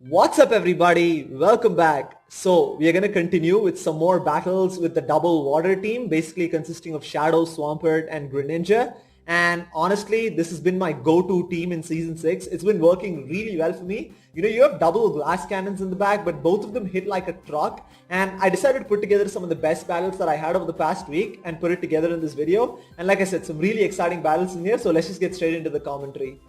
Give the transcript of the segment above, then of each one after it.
What's up everybody, welcome back. So we are going to continue with some more battles with the double water team, basically consisting of Shadow Swampert and Greninja. And honestly, this has been my go-to team in Season 6. It's been working really well for me. You know, you have double glass cannons in the back, but both of them hit like a truck. And I decided to put together some of the best battles that I had over the past week and put it together in this video. And like I said, some really exciting battles in here. So let's just get straight into the commentary.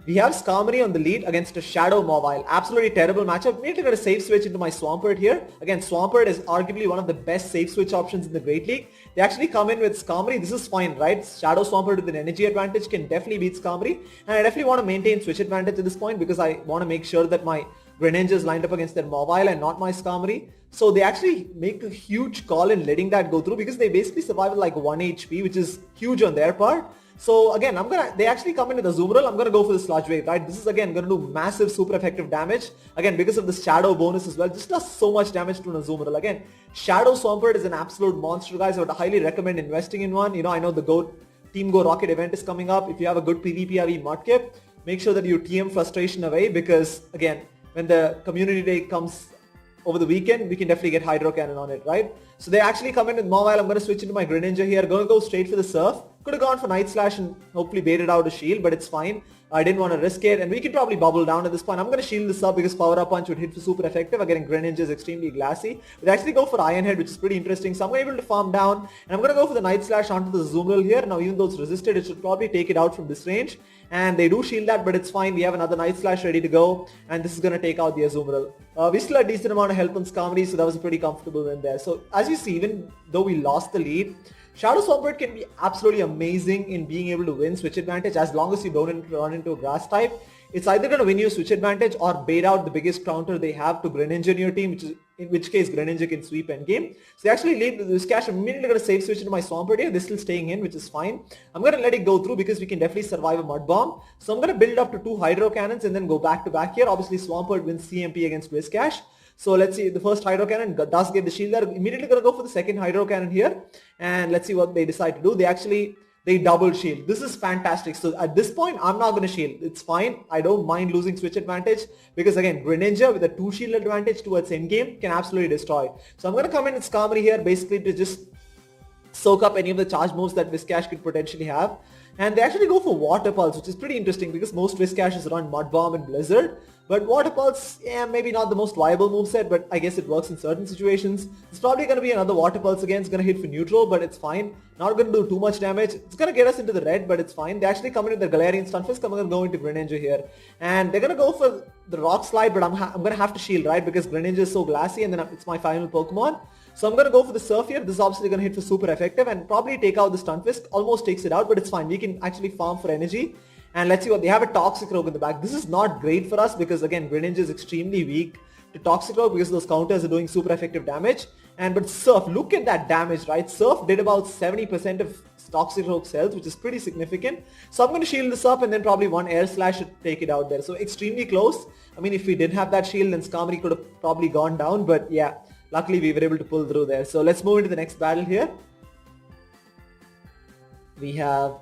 We have Skarmory on the lead against a Shadow Mobile. Absolutely terrible matchup. Immediately got a safe switch into my Swampert here. Again, Swampert is arguably one of the best safe switch options in the Great League. They actually come in with Skarmory. This is fine, right? Shadow Swampert with an energy advantage can definitely beat Skarmory. And I definitely want to maintain switch advantage at this point because I want to make sure that my Greninja is lined up against their Mobile and not my Skarmory. So they actually make a huge call in letting that go through because they basically survive with like 1 HP, which is huge on their part. So again, they actually come in with Azumarill. I'm going to go for the Sludge Wave, right? This is again going to do massive super effective damage. Again, because of the Shadow bonus as well, just does so much damage to an Azumarill. Again, Shadow Swampert is an absolute monster, guys. I would highly recommend investing in one. You know, I know the Team Go Rocket event is coming up. If you have a good PvPRE Mudkip, make sure that you TM frustration away because again, when the community day comes over the weekend, we can definitely get Hydro Cannon on it, right? So they actually come in with Mobile. I'm going to switch into my Greninja here. Going to go straight for the Surf. Could have gone for Night Slash and hopefully baited out a shield, but it's fine. I didn't want to risk it, and we can probably bubble down at this point. I'm going to shield this up because Power Up Punch would hit for super effective. Again, Greninja is extremely glassy. They actually go for Iron Head, which is pretty interesting. So I'm able to farm down, and I'm going to go for the Night Slash onto the Azumarill here. Now, even though it's resisted, it should probably take it out from this range. And they do shield that, but it's fine. We have another Night Slash ready to go, and this is going to take out the Azumarill. We still had a decent amount of health on Skarmory, so that was a pretty comfortable win there. So as you see, even though we lost the lead, Shadow Swampert can be absolutely amazing in being able to win switch advantage as long as you don't run into a grass type. It's either going to win you switch advantage or bait out the biggest counter they have to Greninja in your team, in which case Greninja can sweep endgame. So they actually lead with Whiscash. I'm immediately going to safe switch into my Swampert here. They're still staying in, which is fine. I'm going to let it go through because we can definitely survive a Mud Bomb. So I'm going to build up to 2 Hydro Cannons and then go back to back here. Obviously Swampert wins CMP against Whiscash. So let's see, the first Hydro Cannon does get the shield there. Immediately going to go for the second Hydro Cannon here. And let's see what they decide to do. They double shield. This is fantastic. So at this point, I'm not going to shield. It's fine. I don't mind losing switch advantage because again, Greninja with a 2 shield advantage towards endgame can absolutely destroy. So I'm going to come in with Skarmory here basically to just soak up any of the charge moves that Whiscash could potentially have. And they actually go for Water Pulse, which is pretty interesting because most Whiscashes run Mud Bomb and Blizzard. But Water Pulse, yeah, maybe not the most viable moveset, but I guess it works in certain situations. It's probably going to be another Water Pulse again. It's going to hit for neutral, but it's fine. Not going to do too much damage. It's going to get us into the red, but it's fine. They actually come in with their Galarian Stunfisk. I'm going to go into Greninja here. And they're going to go for the Rock Slide, but I'm going to have to shield, right? Because Greninja is so glassy and then it's my final Pokemon. So I'm going to go for the Surf here. This is obviously going to hit for super effective and probably take out the Stunfisk. Almost takes it out, but it's fine. We can actually farm for energy. And let's see what they have a Toxic Rogue in the back. This is not great for us because again, Greninja is extremely weak to Toxic Rogue because those counters are doing super effective damage. But Surf, look at that damage, right? Surf did about 70% of Toxic Rogue's health, which is pretty significant. So I'm going to shield this up and then probably one Air Slash should take it out there. So extremely close. I mean, if we didn't have that shield, then Skarmory could have probably gone down. But yeah, luckily we were able to pull through there. So let's move into the next battle here. We have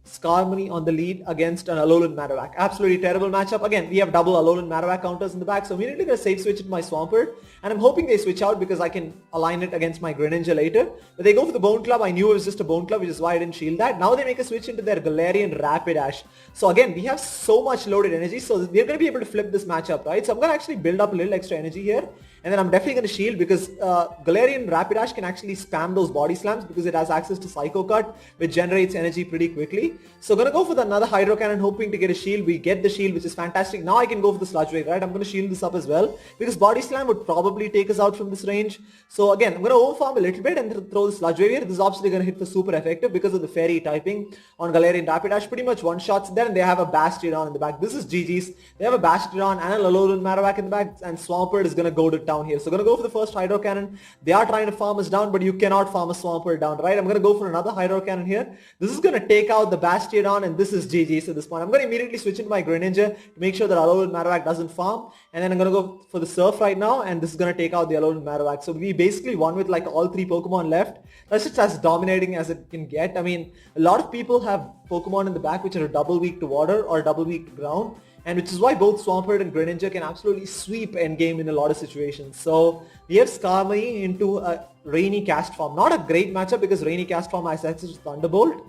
Skarmory on the lead against an Alolan Marowak. Absolutely terrible matchup. Again, we have double Alolan Marowak counters in the back, so I'm immediately going to safe switch into my Swampert. And I'm hoping they switch out because I can align it against my Greninja later. But they go for the Bone Club. I knew it was just a Bone Club, which is why I didn't shield that. Now they make a switch into their Galarian Rapidash. So again, we have so much loaded energy, so they're going to be able to flip this matchup, right? So I'm going to actually build up a little extra energy here. And then I'm definitely going to shield because Galarian Rapidash can actually spam those body slams because it has access to Psycho Cut, which generates energy pretty quickly. So I'm going to go for another Hydro Cannon, hoping to get a shield. We get the shield, which is fantastic. Now I can go for the Sludge Wave, right? I'm going to shield this up as well because Body Slam would probably take us out from this range. So again, I'm going to overfarm a little bit and throw the Sludge Wave here. This is obviously going to hit for super effective because of the Fairy typing on Galarian Rapidash. Pretty much one-shots there, and they have a Bastiodon in the back. This is GG's. They have a Bastiodon and a Alolan Marowak in the back, and Swampert is going to go to town here. So going to go for the first Hydro Cannon. They are trying to farm us down, but you cannot farm a Swampert down, right? I'm going to go for another Hydro Cannon here. This is going to take out the Bastiodon, and this is GG's at this point. I'm going to immediately switch into my Greninja to make sure that Alolan Marowak doesn't farm, and then I'm going to go for the Surf right now, and this is going to take out the Alolan Marowak. So we basically won with like all 3 Pokemon left. That's just as dominating as it can get. I mean, a lot of people have Pokemon in the back which are double weak to water or double weak to ground, and which is why both Swampert and Greninja can absolutely sweep endgame in a lot of situations. So we have Skarmory into a Rainy Cast form. Not a great matchup because Rainy Cast form has access to Thunderbolt,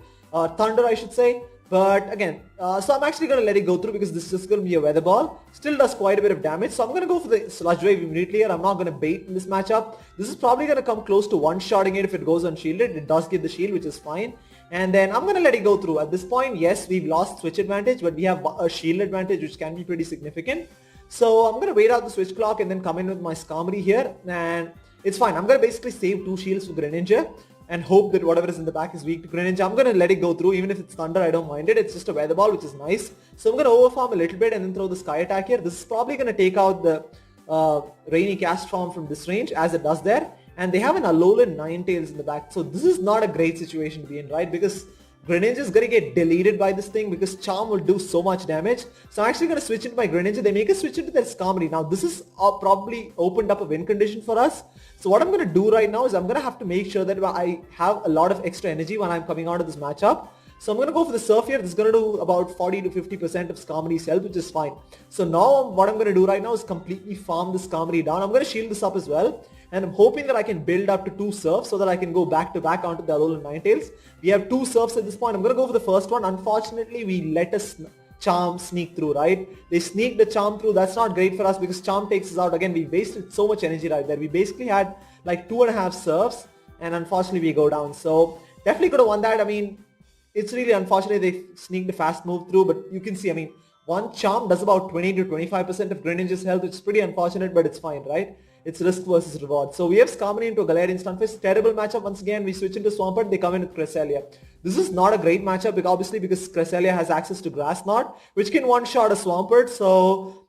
Thunder I should say. But again, so I'm actually going to let it go through because this is just going to be a Weather Ball. Still does quite a bit of damage. So I'm going to go for the Sludge Wave immediately here. I'm not going to bait in this matchup. This is probably going to come close to one-shotting it if it goes unshielded. It does give the shield, which is fine. And then I'm going to let it go through. At this point, yes, we've lost switch advantage, but we have a shield advantage, which can be pretty significant. So I'm going to wait out the switch clock and then come in with my Skarmory here. And it's fine. I'm going to basically save 2 shields for Greninja and hope that whatever is in the back is weak to Greninja. I'm going to let it go through. Even if it's Thunder, I don't mind it. It's just a Weather Ball, which is nice. So I'm going to overfarm a little bit and then throw the Sky Attack here. This is probably going to take out the Rainy Cast form from this range, as it does there. And they have an Alolan Ninetales in the back. So this is not a great situation to be in, right? Because Greninja is going to get deleted by this thing because Charm will do so much damage. So I'm actually going to switch into my Greninja. They make a switch into their Skarmory. Now this is probably opened up a win condition for us. So what I'm going to do right now is I'm going to have to make sure that I have a lot of extra energy when I'm coming out of this matchup. So I'm going to go for the Surf here. This is going to do about 40 to 50% of Skarmory's health, which is fine. So now what I'm going to do right now is completely farm the Skarmory down. I'm going to shield this up as well. And I'm hoping that I can build up to 2 Surfs so that I can go back to back onto the Alolan Ninetales. We have 2 Surfs at this point. I'm going to go for the first one. Unfortunately, we let us Charm sneak through, right? They sneaked the Charm through. That's not great for us because Charm takes us out. Again, we wasted so much energy right there. We basically had like 2.5 Surfs and unfortunately we go down. So definitely could have won that. I mean, it's really unfortunate they sneaked a fast move through, but you can see, I mean, one Charm does about 20 to 25% of Greninja's health, which is pretty unfortunate, but it's fine, right? It's risk versus reward. So we have Skarmory into a Galarian Stunfisk. Terrible matchup once again. We switch into Swampert. They come in with Cresselia. This is not a great matchup obviously because Cresselia has access to Chesnaught, which can one-shot a Swampert. So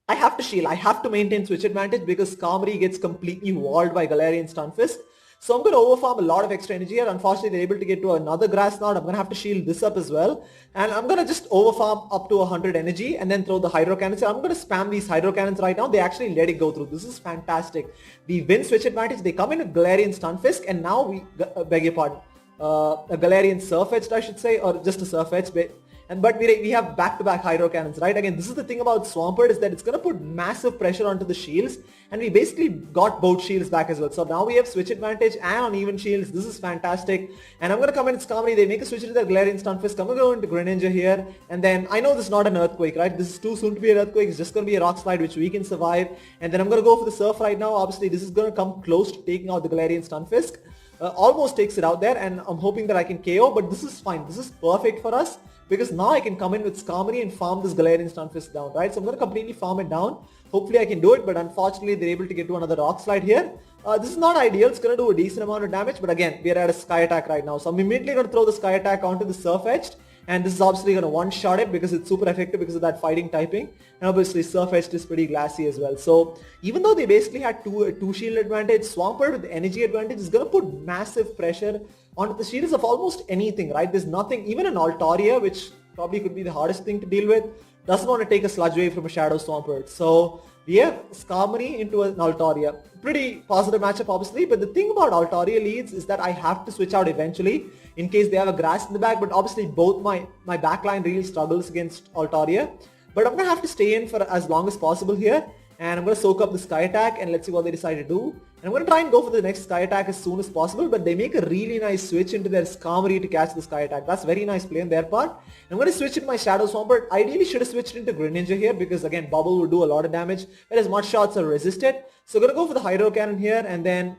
I have to shield. I have to maintain switch advantage because Skarmory gets completely walled by Galarian Stunfisk. So I'm going to overfarm a lot of extra energy here. Unfortunately, they're able to get to another Chesnaught. I'm going to have to shield this up as well. And I'm going to just overfarm up to 100 energy and then throw the Hydro Cannons here. I'm going to spam these Hydro Cannons right now. They actually let it go through. This is fantastic. We win switch advantage. They come in with Galarian Stunfisk and now we, beg your pardon, a Galarian Surf Edge, I should say, or just a Surf Edge. But we have back-to-back Hydro Cannons, right? Again, this is the thing about Swampert is that it's going to put massive pressure onto the shields, and we basically got both shields back as well. So now we have switch advantage and on even shields. This is fantastic. And I'm going to come in with Skarmory. They make a switch into their Galarian Stunfisk. I'm going to go into Greninja here, and then I know this is not an Earthquake, right? This is too soon to be an Earthquake. It's just going to be a Rock Slide, which we can survive. And then I'm going to go for the Surf right now. Obviously, this is going to come close to taking out the Galarian Stunfisk. Almost takes it out there, and I'm hoping that I can KO, but this is fine. This is perfect for us. Because now I can come in with Skarmory and farm this Galarian Stunfisk down, right? So I'm going to completely farm it down. Hopefully I can do it, but unfortunately they're able to get to another Rock Slide here. This is not ideal. It's going to do a decent amount of damage, but again, we are at a Sky Attack right now. So I'm immediately going to throw the Sky Attack onto the Surf Edge. And this is obviously going to one-shot it because it's super effective because of that fighting typing. And obviously Surf Edge is pretty glassy as well. So even though they basically had two shield advantage, Swampert with energy advantage is going to put massive pressure onto the shields of almost anything, right? There's nothing, even an Altaria, which probably could be the hardest thing to deal with, doesn't want to take a Sludge Wave from a Shadow Swampert. So we have Skarmory into an Altaria. Pretty positive matchup obviously, but the thing about Altaria leads is that I have to switch out eventually in case they have a grass in the back, but obviously both my backline really struggles against Altaria. But I'm going to have to stay in for as long as possible here, and I'm going to soak up the Sky Attack and let's see what they decide to do. And I'm going to try and go for the next Sky Attack as soon as possible, but they make a really nice switch into their Skarmory to catch the Sky Attack. That's very nice play on their part. And I'm going to switch in my Shadow Swampert. Ideally should have switched into Greninja here because again, Bubble will do a lot of damage, whereas Mud Shots are resisted. So I'm going to go for the Hydro Cannon here and then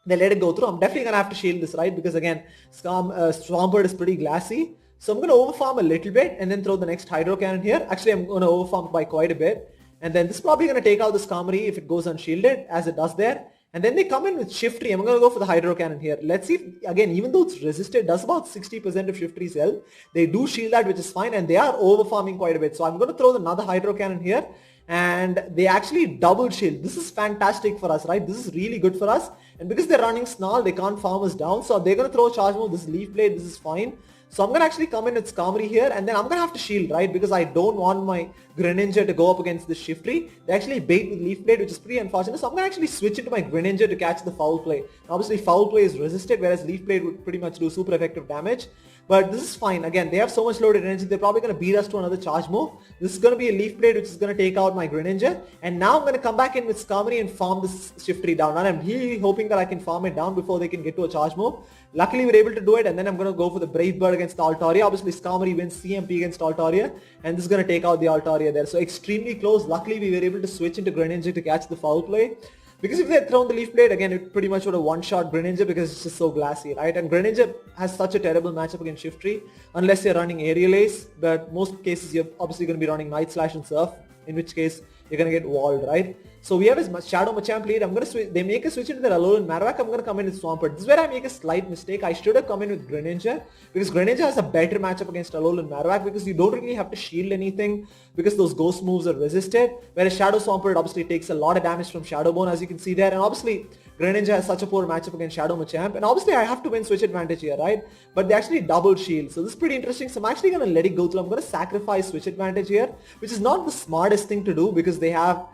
they let it go through. I'm definitely going to have to shield this, right? Because again, Swampert is pretty glassy. So I'm going to overfarm a little bit and then throw the next Hydro Cannon here. Actually, I'm going to overfarm by quite a bit. And then this is probably going to take out the Skarmory if it goes unshielded, as it does there. And then they come in with Shiftry. I'm going to go for the Hydro Cannon here. Let's see, if, again, even though it's resisted, it does about 60% of Shiftry's health. They do shield that, which is fine, and they are overfarming quite a bit. So I'm going to throw another Hydro Cannon here. And they actually double shield. This is fantastic for us, right? This is really good for us. And because they're running Snarl, they can't farm us down. So they're going to throw a Charge Move. This is Leaf Blade. This is fine. So I'm going to actually come in with Skarmory here, and then I'm going to have to shield, right? Because I don't want my Greninja to go up against the Shiftry. They actually bait with Leaf Blade, which is pretty unfortunate. So I'm going to actually switch into my Greninja to catch the Foul Play. Now, obviously, Foul Play is resisted, whereas Leaf Blade would pretty much do super effective damage. But this is fine. Again, they have so much loaded energy, they're probably going to beat us to another charge move. This is going to be a Leaf Blade, which is going to take out my Greninja. And now I'm going to come back in with Skarmory and farm this Shiftry down. And I'm really hoping that I can farm it down before they can get to a charge move. Luckily, we're able to do it. And then I'm going to go for the Brave Bird against the Altaria. Obviously, Skarmory wins CMP against Altaria. And this is going to take out the Altaria there. So extremely close. Luckily, we were able to switch into Greninja to catch the foul play. Because if they had thrown the Leaf Blade, again, it pretty much would have one-shot Greninja because it's just so glassy, right? And Greninja has such a terrible matchup against Shiftry, unless you're running Aerial Ace. But most cases, you're obviously going to be running Night Slash and Surf, in which case you're going to get walled, right? So we have his Shadow Machamp lead. I'm going to switch. They make a switch into their Alolan Marowak. I'm going to come in with Swampert. This is where I make a slight mistake. I should have come in with Greninja because Greninja has a better matchup against Alolan Marowak because you don't really have to shield anything because those ghost moves are resisted. Whereas Shadow Swampert obviously takes a lot of damage from Shadow Bone, as you can see there. And obviously Greninja has such a poor matchup against Shadow Machamp. And obviously I have to win switch advantage here, right? But they actually double shield. So this is pretty interesting. So I'm actually going to let it go through. I'm going to sacrifice switch advantage here, which is not the smartest thing to do because they have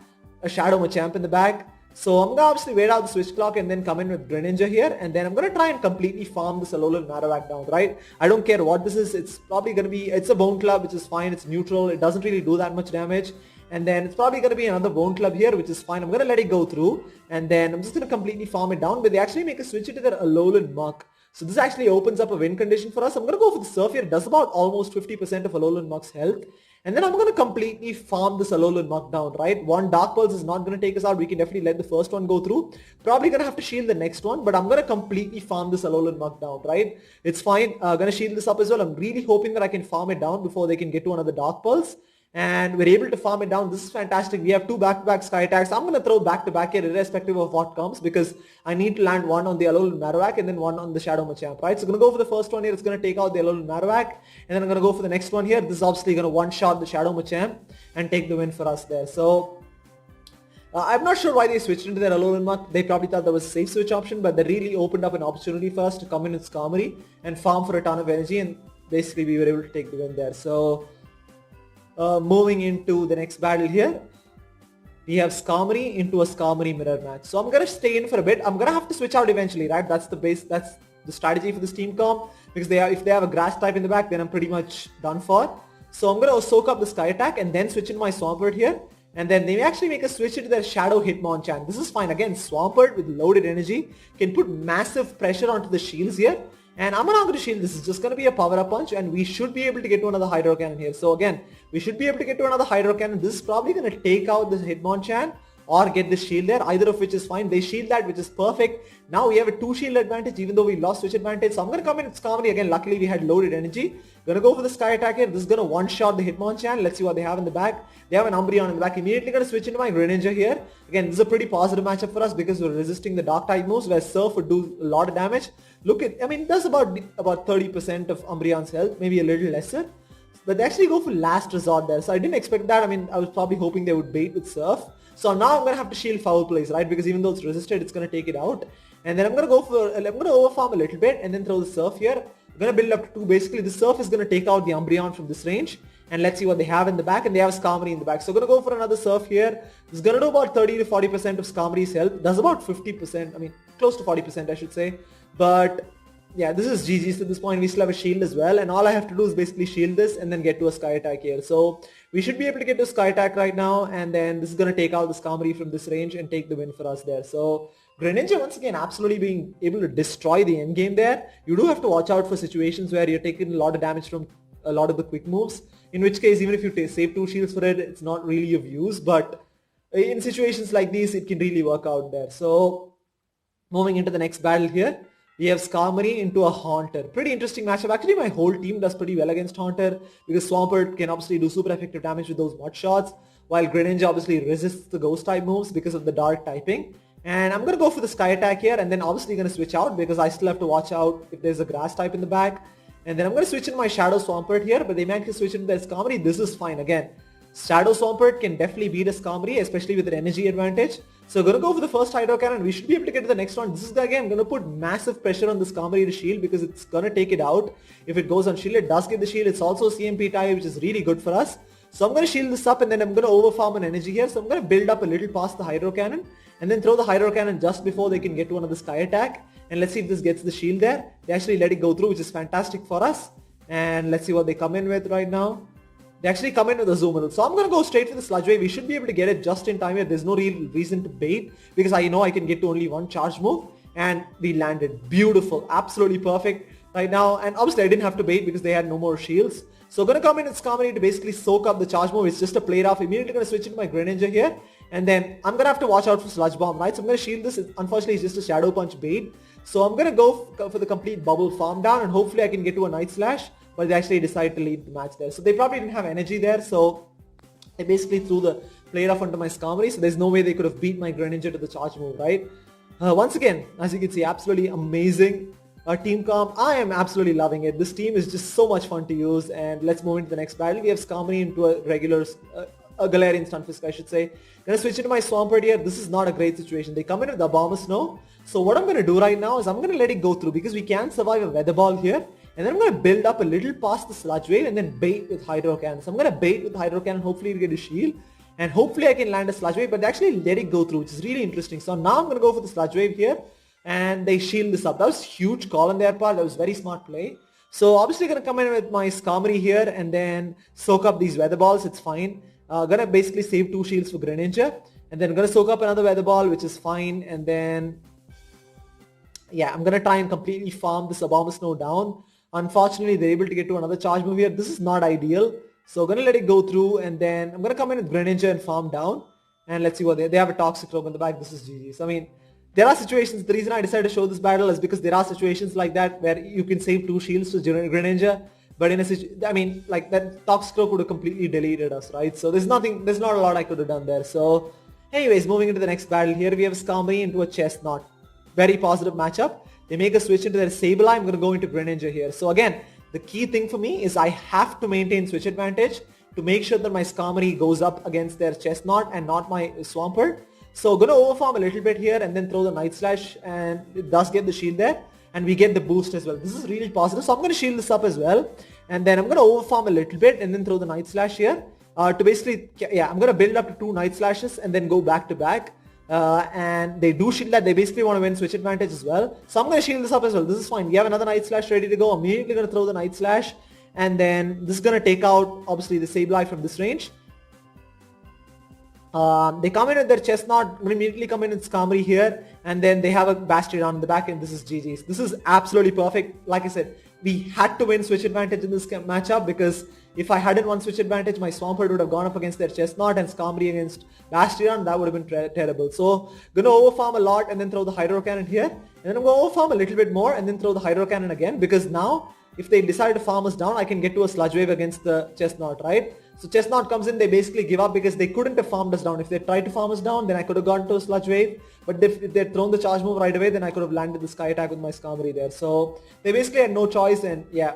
a Shadow Machamp in the back. So I'm going to obviously wait out the switch clock and then come in with Greninja here. And then I'm going to try and completely farm this Alolan Marowak down, right? I don't care what this is. It's probably going to be, it's a Bone Club, which is fine. It's neutral. It doesn't really do that much damage. And then it's probably going to be another Bone Club here, which is fine. I'm going to let it go through. And then I'm just going to completely farm it down. But they actually make a switch into their Alolan Muk. So this actually opens up a win condition for us. I'm going to go for the Surf here. It does about almost 50% of Alolan Muk's health. And then I'm going to completely farm this Alolan Muk down, right? One Dark Pulse is not going to take us out. We can definitely let the first one go through. Probably going to have to shield the next one, but I'm going to completely farm this Alolan Muk down, right? It's fine. Going to shield this up as well. I'm really hoping that I can farm it down before they can get to another Dark Pulse. And we're able to farm it down. This is fantastic. We have two back-to-back Sky Attacks. I'm going to throw back-to-back here irrespective of what comes because I need to land one on the Alolan Marowak and then one on the Shadow Machamp, right? So I'm going to go for the first one here. It's going to take out the Alolan Marowak. And then I'm going to go for the next one here. This is obviously going to one-shot the Shadow Machamp and take the win for us there. So I'm not sure why they switched into their Alolan Muk. They probably thought there was a safe switch option, but they really opened up an opportunity for us to come in with Skarmory and farm for a ton of energy. And basically we were able to take the win there. So moving into the next battle here, we have Skarmory into a Skarmory mirror match. So I'm going to stay in for a bit. I'm going to have to switch out eventually, right? That's the base, that's the strategy for this team comp because if they have a grass type in the back, then I'm pretty much done for. So I'm going to soak up the Sky Attack and then switch in my Swampert here. And then they may actually make a switch into their Shadow Hitmonchan. This is fine. Again, Swampert with loaded energy can put massive pressure onto the shields here. And I'm not going to shield. This is just going to be a power-up punch and we should be able to get to another Hydro Cannon here. So again, we should be able to get to another Hydro Cannon. This is probably going to take out this Hitmonchan or get this shield there, either of which is fine. They shield that, which is perfect. Now we have a 2 shield advantage even though we lost switch advantage. So I'm going to come in with Skarmory again. Luckily we had loaded energy. Going to go for the Sky Attack here. This is going to one-shot the Hitmonchan. Let's see what they have in the back. They have an Umbreon in the back. Immediately going to switch into my Greninja here. Again, this is a pretty positive matchup for us because we're resisting the Dark type moves where Surf would do a lot of damage. Look at, I mean, it does about 30% of Umbreon's health, maybe a little lesser. But they actually go for last resort there. So I didn't expect that. I mean, I was probably hoping they would bait with Surf. So now I'm going to have to shield Foul Plays, right? Because even though it's resisted, it's going to take it out. And then I'm going to overfarm a little bit and then throw the Surf here. I'm going to build up to 2. Basically, the Surf is going to take out the Umbreon from this range. And let's see what they have in the back. And they have Skarmory in the back. So I'm going to go for another Surf here. It's going to do about 30 to 40% of Skarmory's health. Does about 50%. I mean, close to 40% I should say. But yeah, this is GG's at this point. We still have a shield as well. And all I have to do is basically shield this and then get to a Sky Attack here. So we should be able to get to a Sky Attack right now. And then this is going to take out the Skarmory from this range and take the win for us there. So Greninja once again absolutely being able to destroy the endgame there. You do have to watch out for situations where you're taking a lot of damage from a lot of the quick moves. In which case, even if you save 2 shields for it, it's not really of use. But in situations like these, it can really work out there. So moving into the next battle here, we have Skarmory into a Haunter. Pretty interesting matchup. Actually, my whole team does pretty well against Haunter because Swampert can obviously do super effective damage with those mud shots, while Greninja obviously resists the ghost type moves because of the dark typing. And I'm going to go for the Sky Attack here and then obviously going to switch out because I still have to watch out if there's a grass type in the back. And then I'm going to switch in my Shadow Swampert here, but they might switch into their Skarmory. This is fine. Again, Shadow Swampert can definitely beat a Skarmory, especially with an energy advantage. So going to go for the first Hydro Cannon. We should be able to get to the next one. This is again going to put massive pressure on the Skarmory to shield because it's going to take it out. If it goes on shield, it does get the shield. It's also CMP type, which is really good for us. So I'm going to shield this up and then I'm going to overfarm an energy here. So I'm going to build up a little past the Hydro Cannon and then throw the Hydro Cannon just before they can get to another Sky Attack. And let's see if this gets the shield there. They actually let it go through, which is fantastic for us. And let's see what they come in with right now. They actually come in with Azumarill. So I'm going to go straight for the Sludge Wave. We should be able to get it just in time here. There's no real reason to bait because I know I can get to only one charge move. And we landed. Beautiful. Absolutely perfect right now. And obviously I didn't have to bait because they had no more shields. So I'm going to come in with Skarmory to basically soak up the charge move. It's just a play rough. Immediately going to switch into my Greninja here. And then I'm going to have to watch out for Sludge Bomb, right? So I'm going to shield this. Unfortunately, it's just a Shadow Punch bait. So I'm going to go for the complete bubble farm down. And hopefully I can get to a Night Slash. But they actually decided to lead the match there. So they probably didn't have energy there. So they basically threw the play rough onto my Skarmory. So there's no way they could have beat my Greninja to the charge move, right? Once again, as you can see, absolutely amazing. Team Comp, I am absolutely loving it. This team is just so much fun to use. And let's move into the next battle. We have Skarmory into a regular, a Galarian Stunfisk, I should say. Gonna switch into my Swampert here. This is not a great situation. They come in with the Abomasnow. So what I'm gonna do right now is I'm gonna let it go through because we can survive a Weather Ball here. And then I'm gonna build up a little past the Sludge Wave and then bait with Hydro Cannon. So I'm gonna bait with Hydro Cannon, hopefully to get a shield. And hopefully I can land a Sludge Wave, but they actually let it go through, which is really interesting. So now I'm gonna go for the Sludge Wave here. And they shield this up. That was a huge call on their part. That was very smart play. So obviously going to come in with my Skarmory here and then soak up these Weather Balls. It's fine. Gonna basically save 2 shields for Greninja. And then gonna soak up another Weather Ball, which is fine. And then, yeah, I'm gonna try and completely farm this Abomasnow down. Unfortunately, they're able to get to another charge move here. This is not ideal. So gonna let it go through. And then I'm gonna come in with Greninja and farm down. And let's see what they have a Toxic Robe in the back. This is GG's. I mean, there are situations, the reason I decided to show this battle is because there are situations like that where you can save 2 shields to Greninja, but in a situation, I mean, like that Toxic Robe would have completely deleted us, right? So there's not a lot I could have done there. So anyways, moving into the next battle, here we have Skarmory into a Chesnaught. Very positive matchup. They make a switch into their Sableye. I'm going to go into Greninja here. So again, the key thing for me is I have to maintain switch advantage to make sure that my Skarmory goes up against their Chesnaught and not my Swampert. So gonna overfarm a little bit here and then throw the Night Slash and it does get the shield there and we get the boost as well. This is really positive. So I'm gonna shield this up as well and then I'm gonna overfarm a little bit and then throw the Night Slash here to basically, yeah, I'm gonna build up to 2 Night Slashes and then go back to back and they do shield that. They basically want to win switch advantage as well. So I'm gonna shield this up as well. This is fine. We have another Night Slash ready to go. I'm immediately gonna throw the Night Slash and then this is gonna take out obviously the Sableye from this range. They come in with their Chesnaught, immediately come in with Skarmory here, and then they have a Bastion on the back end. This is GG's. This is absolutely perfect. Like I said, we had to win switch advantage in this matchup because if I hadn't won switch advantage, my Swampert would have gone up against their Chesnaught and Skarmory against Bastion. That would have been terrible. So, gonna overfarm a lot and then throw the Hydro Cannon here. And then I'm gonna overfarm a little bit more and then throw the Hydro Cannon again because now, if they decide to farm us down, I can get to a Sludge Wave against the Chesnaught, right? So Chesnaught comes in, they basically give up because they couldn't have farmed us down. If they tried to farm us down, then I could have gotten to a Sludge Wave. But if they'd thrown the charge move right away, then I could have landed the Sky Attack with my Skarmory there. So they basically had no choice and yeah,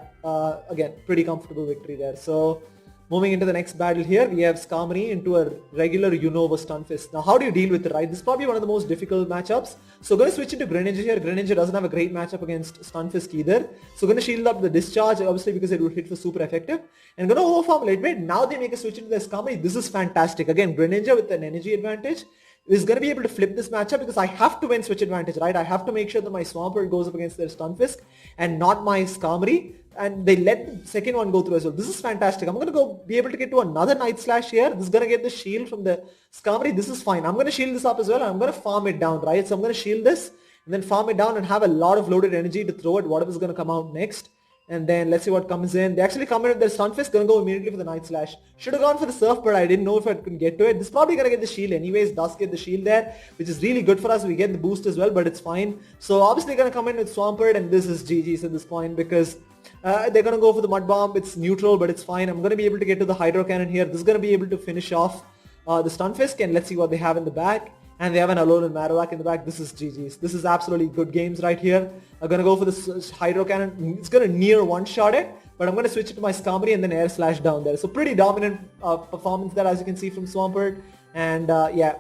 again, pretty comfortable victory there. So moving into the next battle here, we have Skarmory into a regular Unova Stunfisk. Now how do you deal with it, right? This is probably one of the most difficult matchups. So going to switch into Greninja here. Greninja doesn't have a great matchup against Stunfisk either. So going to shield up the Discharge, obviously because it would hit for super effective. And going to overfarm a little bit. Now they make a switch into their Skarmory. This is fantastic. Again, Greninja with an energy advantage is going to be able to flip this matchup because I have to win switch advantage, right? I have to make sure that my Swampert goes up against their Stunfisk and not my Skarmory. And they let the second one go through as well. This is fantastic. I'm going to go be able to get to another Night Slash here. This is going to get the shield from the Skarmory. This is fine. I'm going to shield this up as well. And I'm going to farm it down, right? So I'm going to shield this and then farm it down and have a lot of loaded energy to throw at whatever's going to come out next. And then let's see what comes in. They actually come in with their Stunfisk, gonna go immediately for the Night Slash. Should have gone for the Surf, but I didn't know if I could get to it. This is probably gonna get the shield anyways, does get the shield there, which is really good for us. We get the boost as well, but it's fine. So obviously gonna come in with Swampert, and this is GG's at this point because they're gonna go for the Mud Bomb. It's neutral, but it's fine. I'm gonna be able to get to the Hydro Cannon here. This is gonna be able to finish off the Stunfisk, and let's see what they have in the back. And they have an Alolan Marowak in the back. This is GG's. This is absolutely good games right here. I'm going to go for this Hydro Cannon. It's going to near one-shot it, but I'm going to switch it to my Skarmory and then Air Slash down there. So pretty dominant performance there, as you can see from Swampert. And yeah,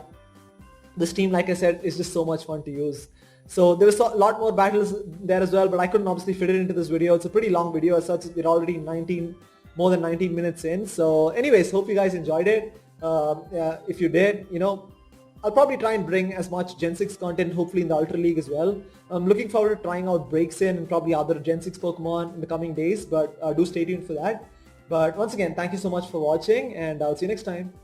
this team, like I said, is just so much fun to use. So there was a lot more battles there as well, but I couldn't obviously fit it into this video. It's a pretty long video as such. We're already more than 19 minutes in. So anyways, hope you guys enjoyed it. If you did, I'll probably try and bring as much Gen 6 content hopefully in the Ultra League as well. I'm looking forward to trying out Breaks in and probably other Gen 6 Pokemon in the coming days, but do stay tuned for that. But once again, thank you so much for watching and I'll see you next time.